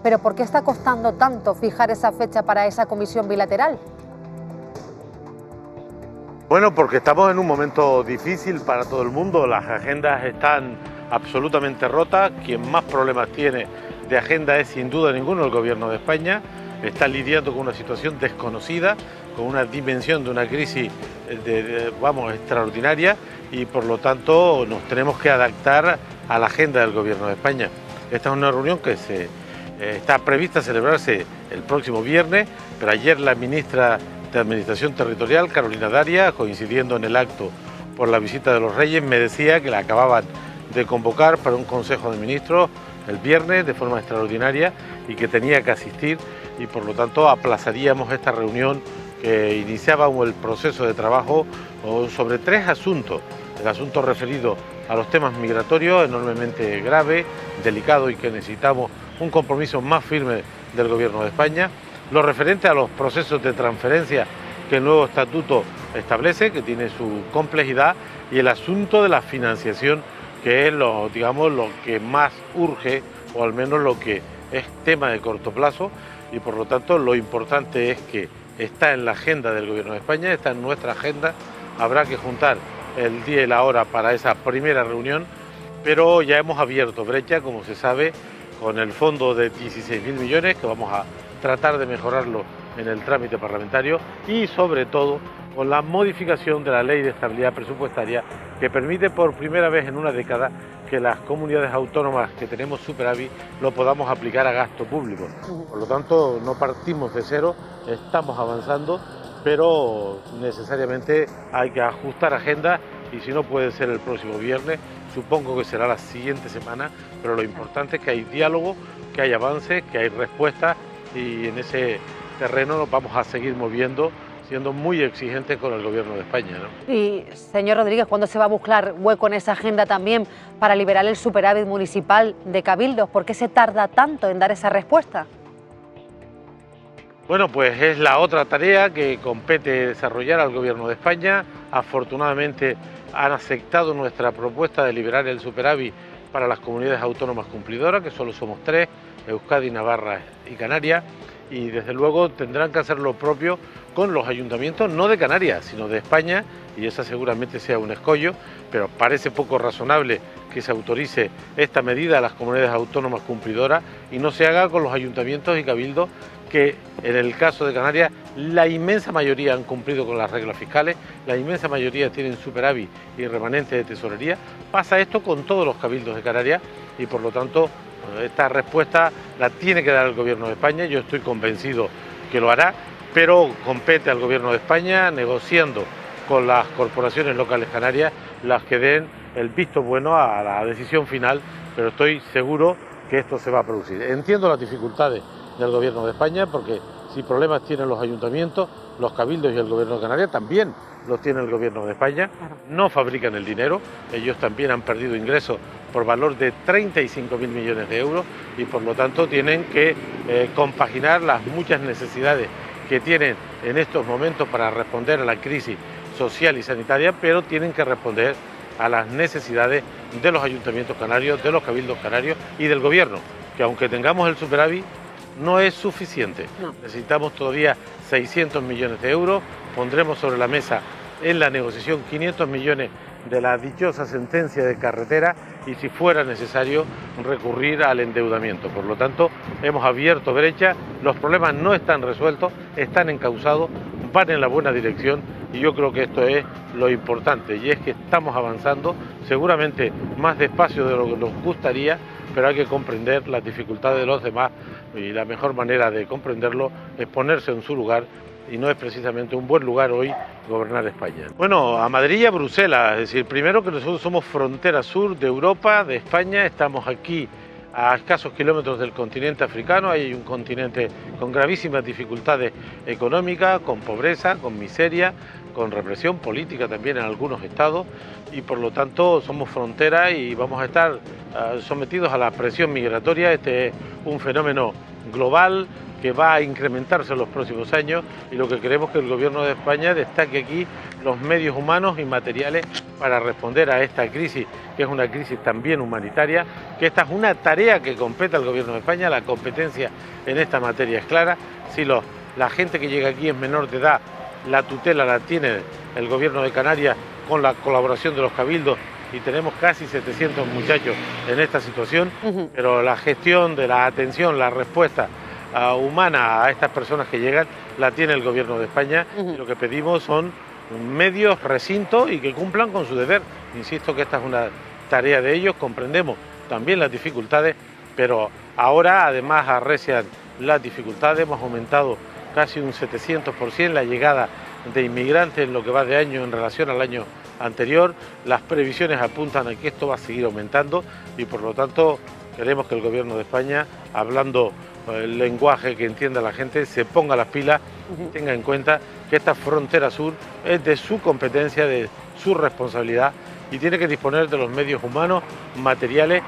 Pero ¿por qué está costando tanto fijar esa fecha para esa comisión bilateral? Bueno, porque estamos en un momento difícil para todo el mundo, las agendas están absolutamente rotas, quien más problemas tiene de agenda es sin duda ninguno el Gobierno de España, está lidiando con una situación desconocida, con una dimensión de una crisis extraordinaria y por lo tanto nos tenemos que adaptar a la agenda del Gobierno de España. Esta es una reunión que está prevista celebrarse el próximo viernes, pero ayer la ministra de Administración Territorial, Carolina Darias, coincidiendo en el acto por la visita de los Reyes, me decía que la acababan de convocar para un Consejo de Ministros el viernes de forma extraordinaria y que tenía que asistir y por lo tanto aplazaríamos esta reunión que iniciaba el proceso de trabajo sobre 3 asuntos. El asunto referido a los temas migratorios, enormemente grave, delicado y que necesitamos un compromiso más firme del Gobierno de España. Lo referente a los procesos de transferencia que el nuevo estatuto establece, que tiene su complejidad, y el asunto de la financiación, que es lo que más urge, o al menos lo que es tema de corto plazo, y por lo tanto lo importante es que está en la agenda del Gobierno de España, está en nuestra agenda, habrá que juntar el día y la hora para esa primera reunión, pero ya hemos abierto brecha, como se sabe, con el fondo de 16.000 millones, que vamos a tratar de mejorarlo en el trámite parlamentario y sobre todo con la modificación de la Ley de Estabilidad Presupuestaria que permite por primera vez en una década que las comunidades autónomas que tenemos superávit lo podamos aplicar a gasto público. Por lo tanto, no partimos de cero, estamos avanzando, pero necesariamente hay que ajustar agenda y si no puede ser el próximo viernes, supongo que será la siguiente semana, pero lo importante es que hay diálogo, que hay avances, que hay respuestas y en ese terreno nos vamos a seguir moviendo, siendo muy exigentes con el Gobierno de España, ¿no? Y, señor Rodríguez, ¿cuándo se va a buscar hueco en esa agenda también para liberar el superávit municipal de cabildos? ¿Por qué se tarda tanto en dar esa respuesta? Bueno, pues es la otra tarea que compete desarrollar al Gobierno de España. Afortunadamente han aceptado nuestra propuesta de liberar el superávit para las comunidades autónomas cumplidoras, que solo somos 3, Euskadi, Navarra y Canarias, y desde luego tendrán que hacer lo propio con los ayuntamientos, no de Canarias, sino de España, y esa seguramente sea un escollo, pero parece poco razonable que se autorice esta medida a las comunidades autónomas cumplidoras y no se haga con los ayuntamientos y cabildos que en el caso de Canarias la inmensa mayoría han cumplido con las reglas fiscales, la inmensa mayoría tienen superávit y remanente de tesorería. Pasa esto con todos los cabildos de Canarias y por lo tanto esta respuesta la tiene que dar el Gobierno de España, yo estoy convencido que lo hará, pero compete al Gobierno de España negociando con las corporaciones locales canarias las que den el visto bueno a la decisión final, pero estoy seguro que esto se va a producir. Entiendo las dificultades del Gobierno de España porque si problemas tienen los ayuntamientos, los cabildos y el Gobierno de Canarias también los tiene el Gobierno de España, no fabrican el dinero, ellos también han perdido ingresos por valor de 35.000 millones de euros y por lo tanto tienen que compaginar las muchas necesidades que tienen en estos momentos para responder a la crisis social y sanitaria, pero tienen que responder a las necesidades de los ayuntamientos canarios, de los cabildos canarios y del Gobierno, que aunque tengamos el superávit, no es suficiente. No. Necesitamos todavía 600 millones de euros, pondremos sobre la mesa en la negociación 500 millones de la dichosa sentencia de carretera y si fuera necesario recurrir al endeudamiento. Por lo tanto, hemos abierto brecha, los problemas no están resueltos, están encauzados, van en la buena dirección y yo creo que esto es lo importante y es que estamos avanzando, seguramente más despacio de lo que nos gustaría, pero hay que comprender las dificultades de los demás y la mejor manera de comprenderlo es ponerse en su lugar y no es precisamente un buen lugar hoy gobernar España. Bueno, a Madrid y a Bruselas, es decir, primero que nosotros somos frontera sur de Europa, de España, estamos aquí a escasos kilómetros del continente africano, hay un continente con gravísimas dificultades económicas, con pobreza, con miseria, con represión política también en algunos estados y por lo tanto somos frontera y vamos a estar sometidos a la presión migratoria. Este es un fenómeno global que va a incrementarse en los próximos años, y lo que queremos es que el Gobierno de España destaque aquí los medios humanos y materiales para responder a esta crisis, que es una crisis también humanitaria, que esta es una tarea que compete al Gobierno de España. La competencia en esta materia es clara. Si la gente que llega aquí es menor de edad, la tutela la tiene el Gobierno de Canarias con la colaboración de los cabildos, y tenemos casi 700 muchachos en esta situación, pero la gestión de la atención, la respuesta humana a estas personas que llegan, la tiene el Gobierno de España. Y lo que pedimos son medios, recintos, y que cumplan con su deber. Insisto que esta es una tarea de ellos, comprendemos también las dificultades, pero ahora además arrecian las dificultades. Hemos aumentado casi un 700% la llegada de inmigrantes en lo que va de año en relación al año anterior. Las previsiones apuntan a que esto va a seguir aumentando, y por lo tanto queremos que el Gobierno de España, hablando el lenguaje que entienda la gente, se ponga las pilas y tenga en cuenta que esta frontera sur es de su competencia, de su responsabilidad, y tiene que disponer de los medios humanos, materiales,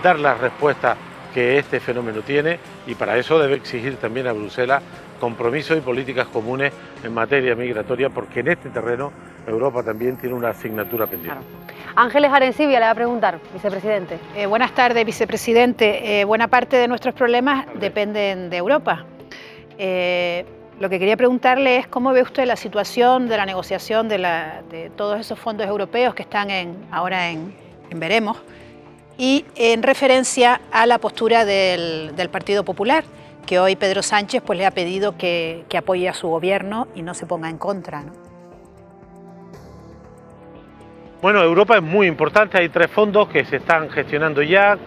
dar las respuestas que este fenómeno tiene, y para eso debe exigir también a Bruselas compromisos y políticas comunes en materia migratoria, porque en este terreno Europa también tiene una asignatura pendiente. Claro. Ángeles Arencibia le va a preguntar, vicepresidente. Buenas tardes, vicepresidente. Buena parte de nuestros problemas dependen de Europa. Lo que quería preguntarle es cómo ve usted la situación de la negociación de todos esos fondos europeos que están ahora en veremos, y en referencia a la postura del Partido Popular, que hoy Pedro Sánchez pues le ha pedido que apoye a su gobierno y no se ponga en contra, ¿no? Bueno, Europa es muy importante. Hay 3 fondos que se están gestionando ya,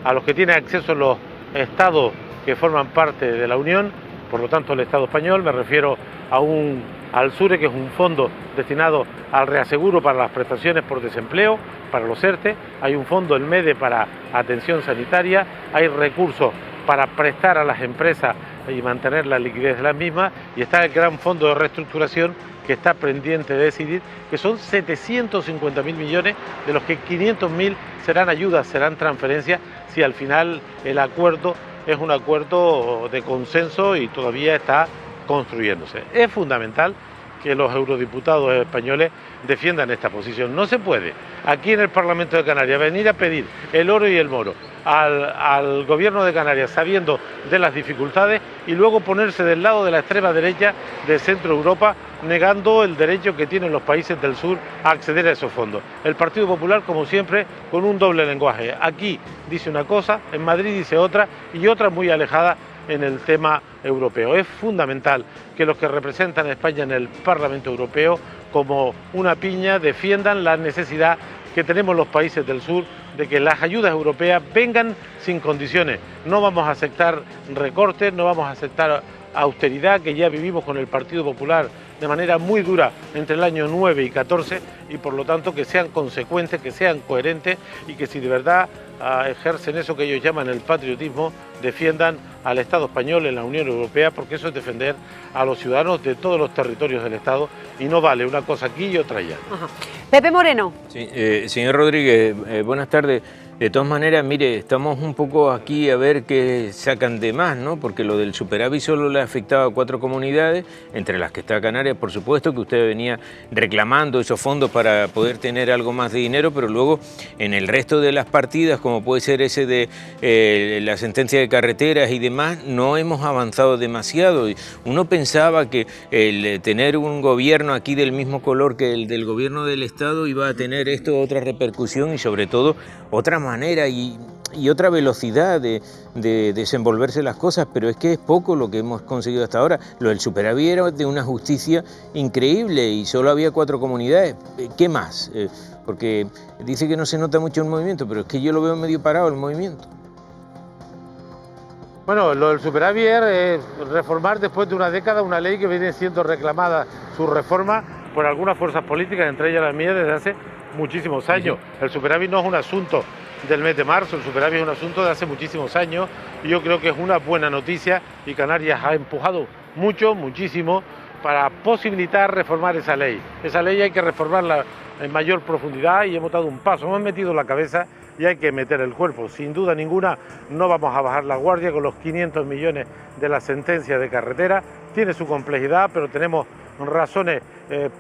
a los que tienen acceso los estados que forman parte de la Unión, por lo tanto el Estado español. Me refiero al SURE, que es un fondo destinado al reaseguro para las prestaciones por desempleo, para los ERTE. Hay un fondo, el MEDE, para atención sanitaria. Hay recursos para prestar a las empresas y mantener la liquidez de las mismas, y está el gran fondo de reestructuración, que está pendiente de decidir, que son 750.000 millones, de los que 500.000 serán ayudas, serán transferencias, si al final el acuerdo es un acuerdo de consenso y todavía está construyéndose. Es fundamental que los eurodiputados españoles defiendan esta posición. No se puede aquí en el Parlamento de Canarias venir a pedir el oro y el moro al Gobierno de Canarias, sabiendo de las dificultades, y luego ponerse del lado de la extrema derecha de Centro Europa, negando el derecho que tienen los países del sur a acceder a esos fondos. El Partido Popular, como siempre, con un doble lenguaje. Aquí dice una cosa, en Madrid dice otra, y otra muy alejada en el tema europeo. Es fundamental que los que representan a España en el Parlamento Europeo, como una piña, defiendan la necesidad que tenemos los países del sur de que las ayudas europeas vengan sin condiciones. No vamos a aceptar recortes, no vamos a aceptar austeridad, que ya vivimos con el Partido Popular de manera muy dura entre el año 9 y 14, y por lo tanto que sean consecuentes, que sean coherentes, y que si de verdad ejercen eso que ellos llaman el patriotismo, defiendan al Estado español en la Unión Europea, porque eso es defender a los ciudadanos de todos los territorios del Estado, y no vale una cosa aquí y otra allá. Ajá. Pepe Moreno. Sí, señor Rodríguez, buenas tardes. De todas maneras, mire, estamos un poco aquí a ver qué sacan de más, ¿no? Porque lo del superávit solo le ha afectado a 4 comunidades, entre las que está Canarias, por supuesto, que usted venía reclamando esos fondos para poder tener algo más de dinero, pero luego en el resto de las partidas, como puede ser ese de la sentencia de carreteras y demás, no hemos avanzado demasiado. Uno pensaba que el tener un gobierno aquí del mismo color que el del gobierno del Estado iba a tener esto otra repercusión y sobre todo otra manera y otra velocidad de desenvolverse las cosas, pero es que es poco lo que hemos conseguido hasta ahora. Lo del superávit era de una justicia increíble y solo había 4 comunidades. ¿Qué más? Porque dice que no se nota mucho el movimiento, pero es que yo lo veo medio parado el movimiento. Bueno, lo del superávit es reformar después de una década una ley que viene siendo reclamada su reforma por algunas fuerzas políticas, entre ellas la mía, desde hace muchísimos años. El superávit no es un asunto del mes de marzo, el superávit es un asunto de hace muchísimos años, y yo creo que es una buena noticia, y Canarias ha empujado muchísimo para posibilitar reformar esa ley. Esa ley hay que reformarla en mayor profundidad y hemos dado un paso, hemos metido la cabeza y hay que meter el cuerpo. Sin duda ninguna no vamos a bajar la guardia con los 500 millones de la sentencia de carretera. Tiene su complejidad, pero tenemos razones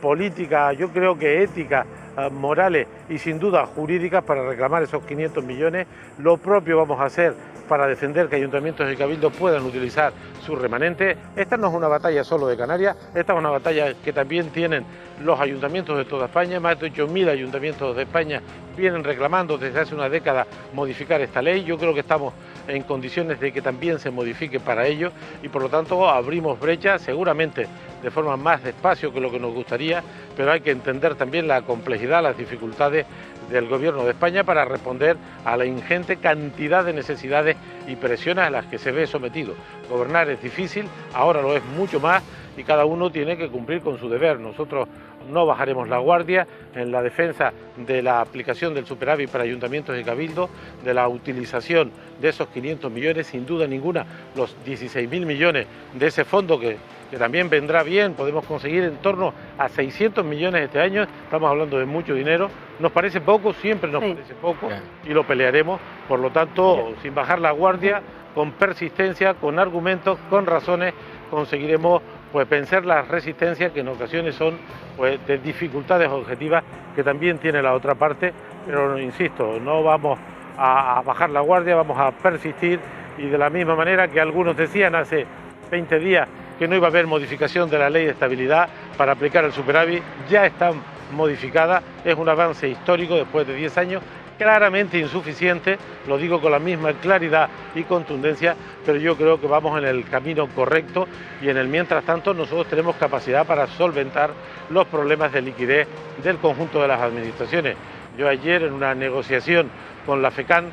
políticas, yo creo que éticas, morales y sin duda jurídicas para reclamar esos 500 millones. Lo propio vamos a hacer para defender que ayuntamientos y cabildos puedan utilizar sus remanentes. Esta no es una batalla solo de Canarias, esta es una batalla que también tienen los ayuntamientos de toda España. Más de 8.000 ayuntamientos de España vienen reclamando desde hace una década modificar esta ley. Yo creo que estamos en condiciones de que también se modifique para ello y por lo tanto abrimos brechas, seguramente de forma más despacio que lo que nos gustaría, pero hay que entender también la complejidad, las dificultades del Gobierno de España para responder a la ingente cantidad de necesidades y presiones a las que se ve sometido. Gobernar es difícil, ahora lo es mucho más y cada uno tiene que cumplir con su deber. Nosotros no bajaremos la guardia en la defensa de la aplicación del superávit para ayuntamientos y cabildos, de la utilización de esos 500 millones, sin duda ninguna, los 16.000 millones de ese fondo que también vendrá bien, podemos conseguir en torno a 600 millones este año, estamos hablando de mucho dinero, nos parece poco, siempre nos parece poco y lo pelearemos, por lo tanto, sin bajar la guardia, con persistencia, con argumentos, con razones, conseguiremos pues vencer las resistencias que en ocasiones son pues de dificultades objetivas que también tiene la otra parte, pero insisto, no vamos a bajar la guardia, vamos a persistir y de la misma manera que algunos decían hace 20 días que no iba a haber modificación de la ley de estabilidad para aplicar el superávit, ya está modificada, es un avance histórico después de 10 años, claramente insuficiente, lo digo con la misma claridad y contundencia, pero yo creo que vamos en el camino correcto y en el mientras tanto nosotros tenemos capacidad para solventar los problemas de liquidez del conjunto de las administraciones. Yo ayer en una negociación con la FECAN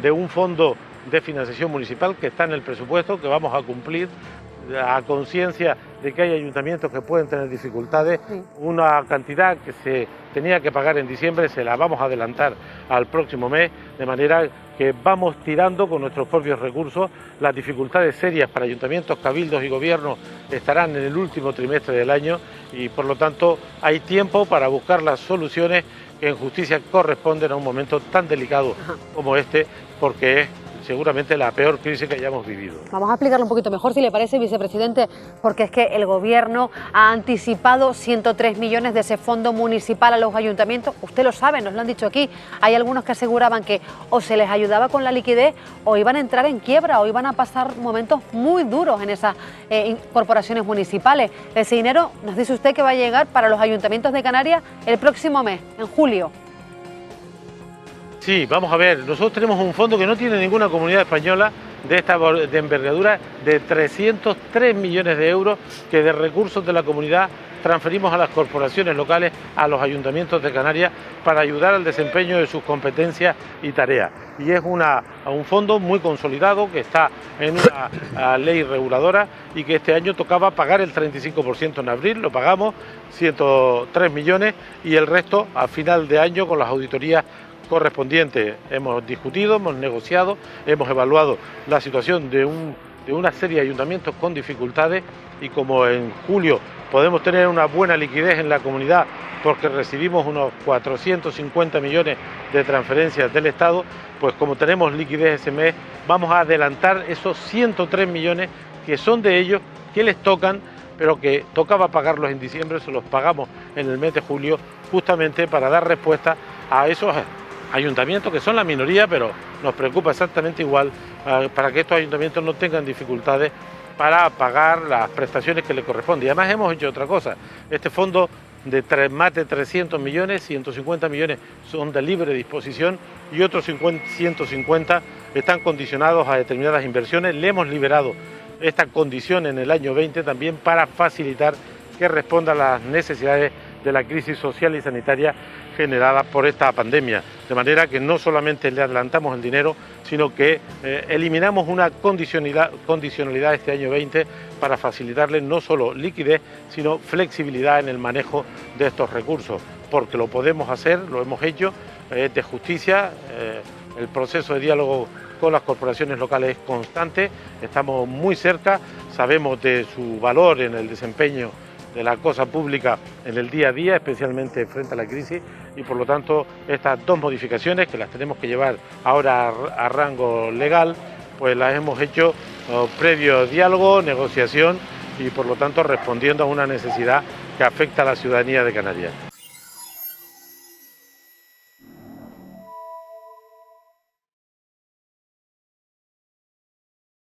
de un fondo de financiación municipal que está en el presupuesto, que vamos a cumplir, a conciencia de que hay ayuntamientos que pueden tener dificultades, una cantidad que se tenía que pagar en diciembre se la vamos a adelantar al próximo mes, de manera que vamos tirando con nuestros propios recursos. Las dificultades serias para ayuntamientos, cabildos y gobiernos estarán en el último trimestre del año y por lo tanto hay tiempo para buscar las soluciones que en justicia corresponden a un momento tan delicado como este, porque es seguramente la peor crisis que hayamos vivido. Vamos a explicarlo un poquito mejor, si le parece, vicepresidente, porque es que el Gobierno ha anticipado 103 millones de ese fondo municipal a los ayuntamientos. Usted lo sabe, nos lo han dicho aquí. Hay algunos que aseguraban que o se les ayudaba con la liquidez o iban a entrar en quiebra o iban a pasar momentos muy duros en esas corporaciones municipales. Ese dinero, nos dice usted que va a llegar para los ayuntamientos de Canarias el próximo mes, en julio. Sí, vamos a ver, nosotros tenemos un fondo que no tiene ninguna comunidad española de envergadura de 303 millones de euros que de recursos de la comunidad transferimos a las corporaciones locales, a los ayuntamientos de Canarias para ayudar al desempeño de sus competencias y tareas. Y es un fondo muy consolidado que está en una ley reguladora y que este año tocaba pagar el 35% en abril, lo pagamos, 103 millones y el resto a final de año con las auditorías correspondientes. Hemos discutido, hemos negociado, hemos evaluado la situación de una serie de ayuntamientos con dificultades y como en julio podemos tener una buena liquidez en la comunidad porque recibimos unos 450 millones de transferencias del Estado, pues como tenemos liquidez ese mes, vamos a adelantar esos 103 millones que son de ellos, que les tocan, pero que tocaba pagarlos en diciembre, se los pagamos en el mes de julio, justamente para dar respuesta a esos ayuntamientos que son la minoría, pero nos preocupa exactamente igual para que estos ayuntamientos no tengan dificultades para pagar las prestaciones que les corresponden. Y además hemos hecho otra cosa, este fondo de más de 300 millones, 150 millones son de libre disposición y otros 150 están condicionados a determinadas inversiones. Le hemos liberado esta condición en el año 20 también para facilitar que responda a las necesidades de la crisis social y sanitaria generada por esta pandemia, de manera que no solamente le adelantamos el dinero, sino que eliminamos una condicionalidad este año 20 para facilitarle no solo liquidez, sino flexibilidad en el manejo de estos recursos, porque lo podemos hacer, lo hemos hecho, de justicia, el proceso de diálogo con las corporaciones locales es constante, estamos muy cerca, sabemos de su valor en el desempeño de la cosa pública en el día a día, especialmente frente a la crisis, y por lo tanto estas dos modificaciones que las tenemos que llevar ahora a rango legal, pues las hemos hecho previo diálogo, negociación y por lo tanto respondiendo a una necesidad que afecta a la ciudadanía de Canarias.